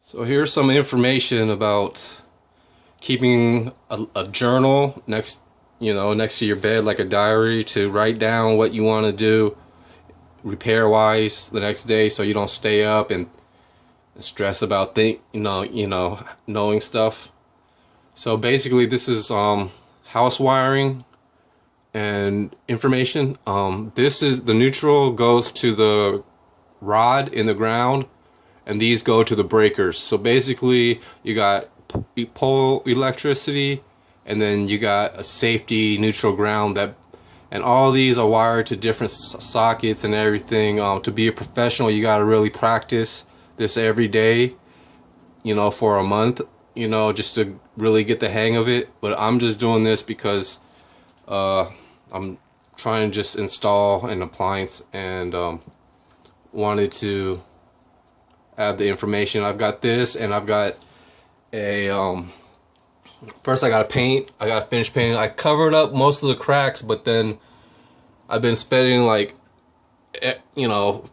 So here's some information about keeping a journal next to your bed, like a diary, to write down what you want to do repair wise the next day, so you don't stay up and stress about knowing stuff. So basically, this is house wiring and information. This is the neutral goes to the rod in the ground, and these go to the breakers. So basically, you got pole electricity, and then you got a safety neutral ground and all these are wired to different sockets and everything. To be a professional, you got to really practice this every day, for a month, just to really get the hang of it. But I'm just doing this because I'm trying to just install an appliance, and wanted to add the information. I've got this, and I've got a first I gotta paint. I gotta finish painting. I covered up most of the cracks, but then I've been spending a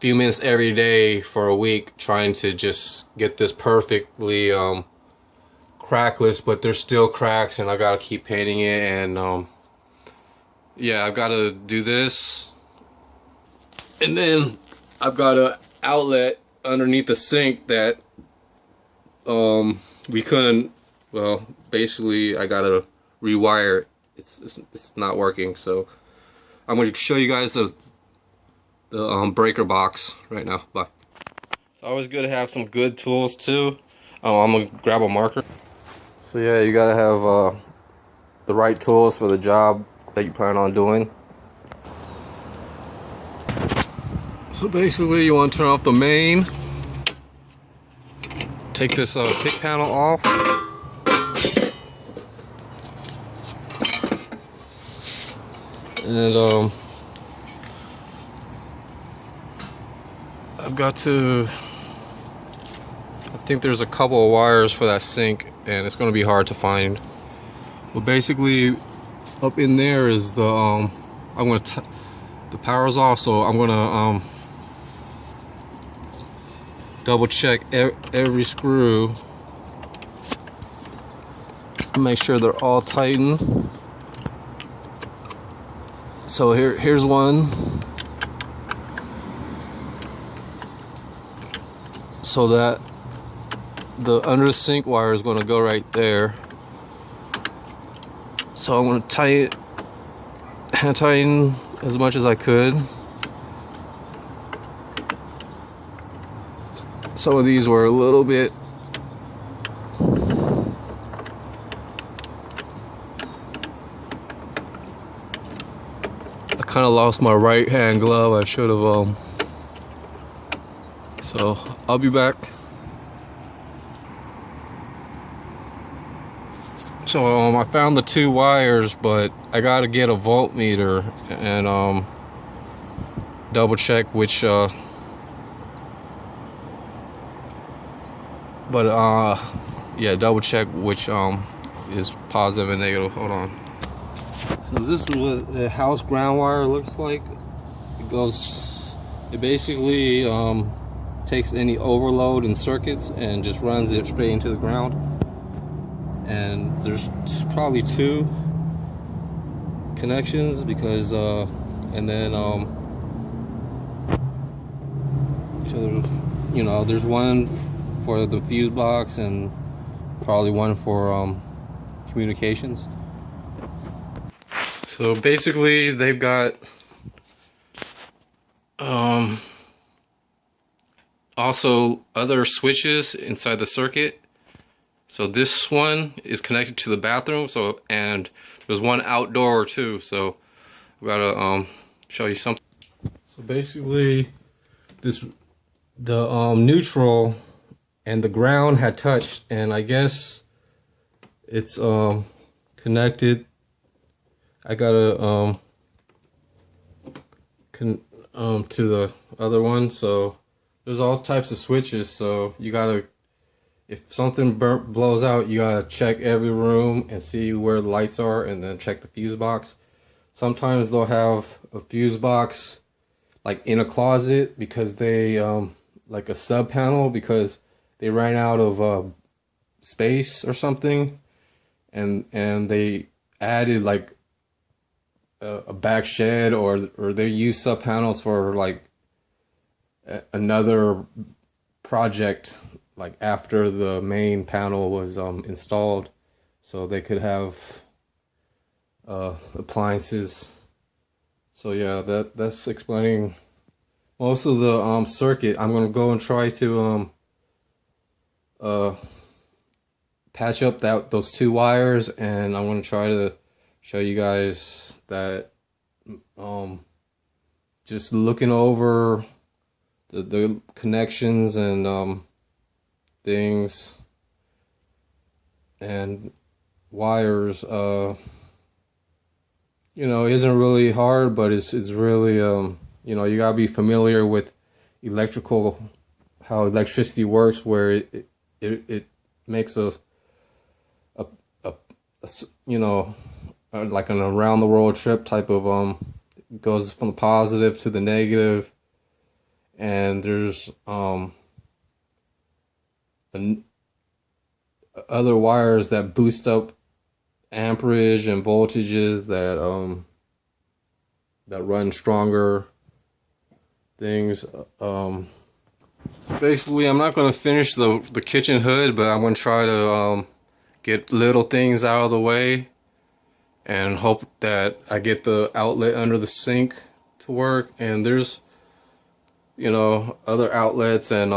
few minutes every day for a week trying to just get this perfectly crackless, but there's still cracks, and I gotta keep painting it. And yeah, I've gotta do this, and then I've got an outlet underneath the sink that we couldn't. Well, basically, I gotta rewire it. It's not working, so I'm going to show you guys the breaker box right now. Bye. It's always good to have some good tools too. I'm gonna grab a marker. So yeah, you gotta have the right tools for the job that you plan on doing. So basically, you want to turn off the main. Take this pick panel off. And I've got to, I think there's a couple of wires for that sink, and it's going to be hard to find. But basically, up in there is the the power's off, so I'm gonna double check every screw, make sure they're all tightened. So here's one. So that the under the sink wire is going to go right there. So I'm going to hand tighten as much as I could. Some of these were a little bit kind of lost my right hand glove. I should have so I'll be back. So I found the two wires, but I gotta get a voltmeter and double check which double check which is positive and negative. Hold on. So this is what the house ground wire looks like. It basically takes any overload in circuits and just runs it straight into the ground. And there's probably two connections because and then so there's one for the fuse box and probably one for communications. So basically, they've got also other switches inside the circuit. So this one is connected to the bathroom. So, and there's one outdoor too. So I gotta show you something. So basically, the neutral and the ground had touched, and I guess it's connected. I gotta to the other one. So there's all types of switches. So you gotta, if something blows out, you gotta check every room and see where the lights are, and then check the fuse box. Sometimes they'll have a fuse box like in a closet because they like a sub panel, because they ran out of space or something, and they added like a back shed, or they used sub panels for like another project, like after the main panel was installed, so they could have appliances. So yeah, that's explaining most of the circuit. I'm gonna go and try to patch up those two wires, and I'm gonna try to show you guys that just looking over the connections and things and wires, you know, isn't really hard, but it's really you know, you gotta be familiar with how electricity works, where it makes a you know, like an around the world trip type of goes from the positive to the negative, and there's other wires that boost up amperage and voltages that run stronger things. Basically, I'm not going to finish the kitchen hood, but I'm going to try to get little things out of the way and hope that I get the outlet under the sink to work. And there's, you know, other outlets, and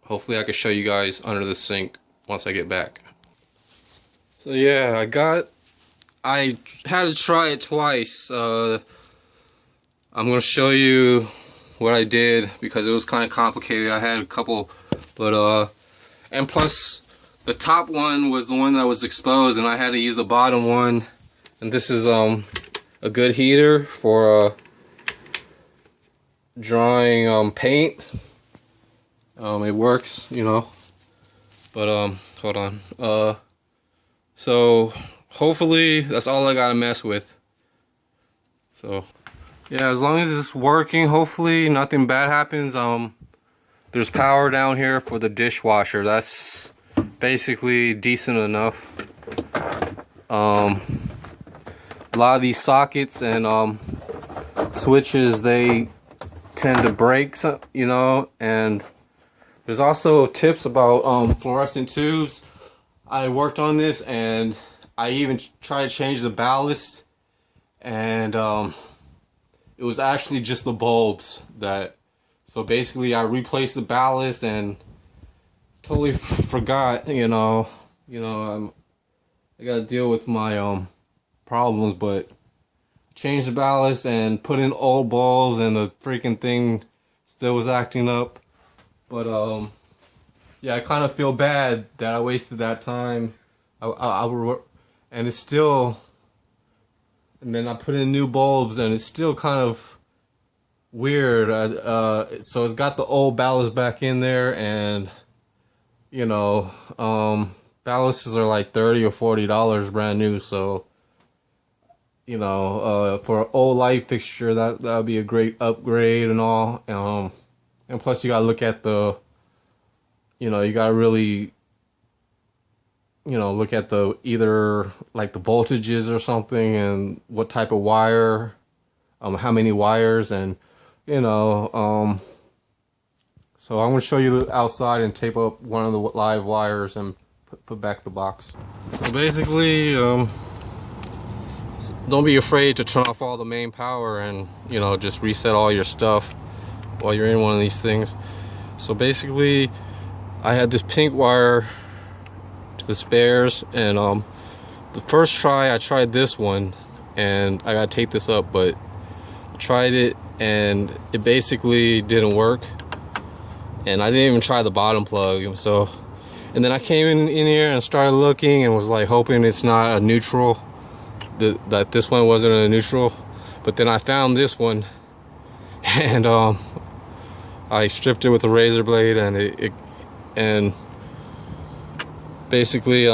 hopefully I can show you guys under the sink once I get back. So yeah, I had to try it twice. I'm gonna show you what I did because it was kind of complicated. I had a couple, but and plus the top one was the one that was exposed, and I had to use the bottom one. And this is a good heater for drying paint. It works, you know. But hold on. So hopefully that's all I gotta mess with. So yeah, as long as it's working, hopefully nothing bad happens. There's power down here for the dishwasher. That's basically decent enough. A lot of these sockets and switches, they tend to break, you know. And there's also tips about fluorescent tubes. I worked on this, and I even tried to change the ballast, and it was actually just the bulbs that. So basically, I replaced the ballast and totally forgot. You know, I gotta deal with my problems, but changed the ballast and put in old bulbs, and the freaking thing still was acting up. But yeah, I kind of feel bad that I wasted that time. And it's still, and then I put in new bulbs, and it's still kind of weird. So it's got the old ballast back in there, and you know, ballasts are like $30 or $40 brand new. So you know, for an old light fixture, that would be a great upgrade and all. And plus, you gotta look at the, you know, you gotta really, you know, look at the either like the voltages or something, and what type of wire, how many wires, and you know, so I'm gonna show you outside and tape up one of the live wires and put back the box. So basically, don't be afraid to turn off all the main power and, you know, just reset all your stuff while you're in one of these things. So basically, I had this pink wire to the spares, and the first try I tried this one, and I gotta tape this up, but I tried it and it basically didn't work, and I didn't even try the bottom plug. And then I came in here and started looking and was like hoping it's not a neutral, that this one wasn't a neutral. But then I found this one, and I stripped it with a razor blade, and it basically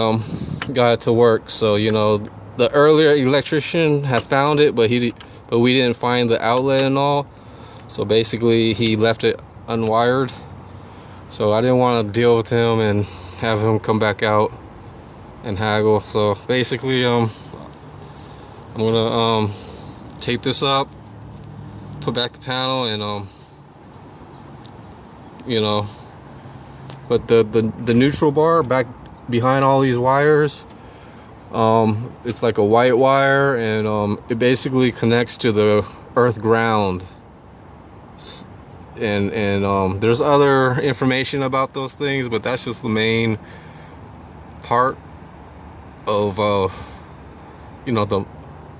got it to work. So, you know, the earlier electrician had found it, but we didn't find the outlet and all. So basically he left it unwired. So I didn't want to deal with him and have him come back out and haggle. So basically, I'm gonna tape this up, put back the panel, and you know, but the neutral bar back behind all these wires, it's like a white wire, and it basically connects to the earth ground. And there's other information about those things, but that's just the main part of the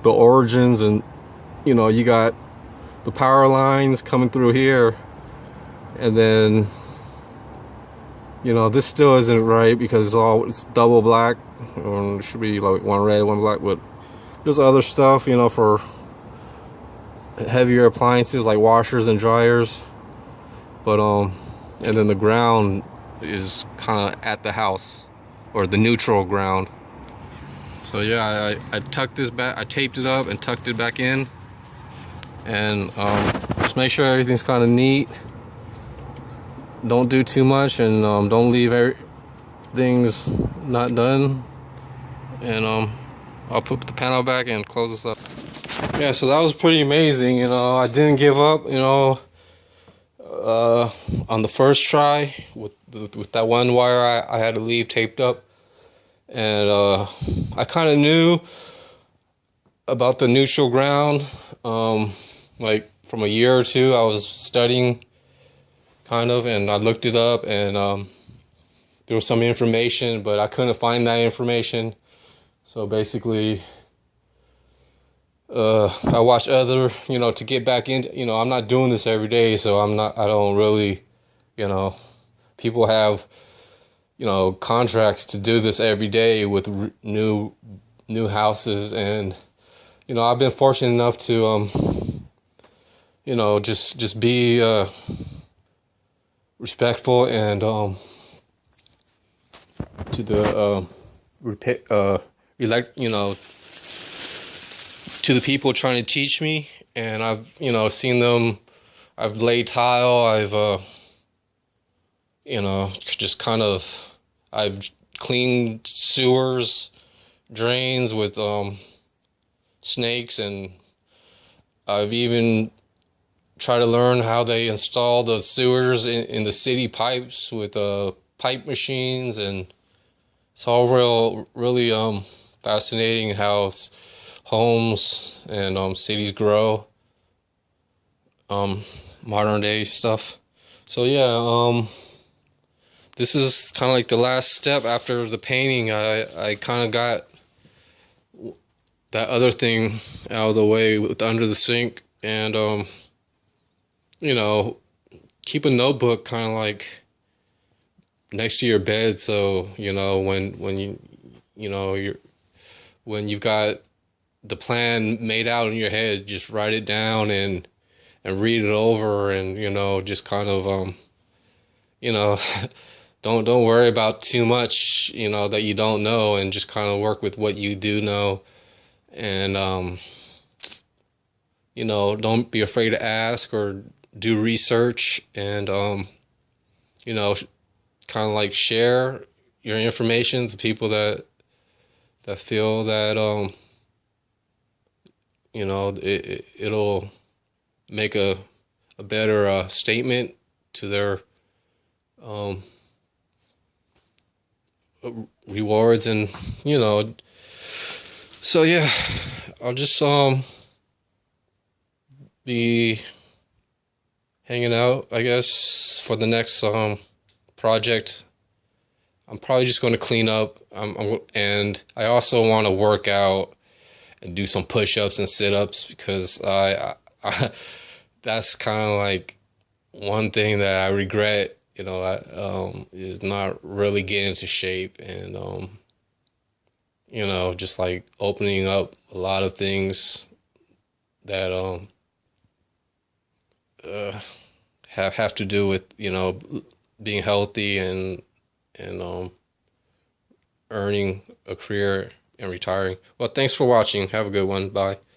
origins. And you got the power lines coming through here, and then this still isn't right because it's double black, or it should be like one red, one black. But there's other stuff for heavier appliances like washers and dryers. But and then the ground is kind of at the house, or the neutral ground. So yeah, I tucked this back, I taped it up and tucked it back in, and just make sure everything's kind of neat. Don't do too much, and don't leave things not done. And I'll put the panel back and close this up. Yeah, so that was pretty amazing. I didn't give up. On the first try with that one wire I had to leave taped up, and I kind of knew about the neutral ground, like from a year or two. I was studying kind of, and I looked it up, and there was some information, but I couldn't find that information. So basically I watch other, to get back into, I'm not doing this every day, so I don't really, people have, contracts to do this every day with new houses. And, I've been fortunate enough to, just be, respectful and, to the, to the people trying to teach me. And I've seen them. I've laid tile, I've just kind of, I've cleaned sewers, drains with snakes, and I've even tried to learn how they install the sewers in the city pipes with pipe machines. And it's all really fascinating how homes and cities grow, modern day stuff. So yeah, this is kind of like the last step after the painting. I kind of got that other thing out of the way with under the sink, and keep a notebook kind of like next to your bed, so when you've got the plan made out in your head, just write it down and read it over, and just kind of don't worry about too much that you don't know, and just kind of work with what you do know. And don't be afraid to ask or do research, and kind of like share your information to people that feel that it'll make a better statement to their rewards. And so yeah, I'll just be hanging out, I guess, for the next project. I'm probably just going to clean up, and I also want to work out and do some push-ups and sit-ups, because I that's kind of like one thing that I regret, is not really getting into shape, and just like opening up a lot of things that have to do with being healthy and earning a career and retiring. Well, thanks for watching. Have a good one. Bye.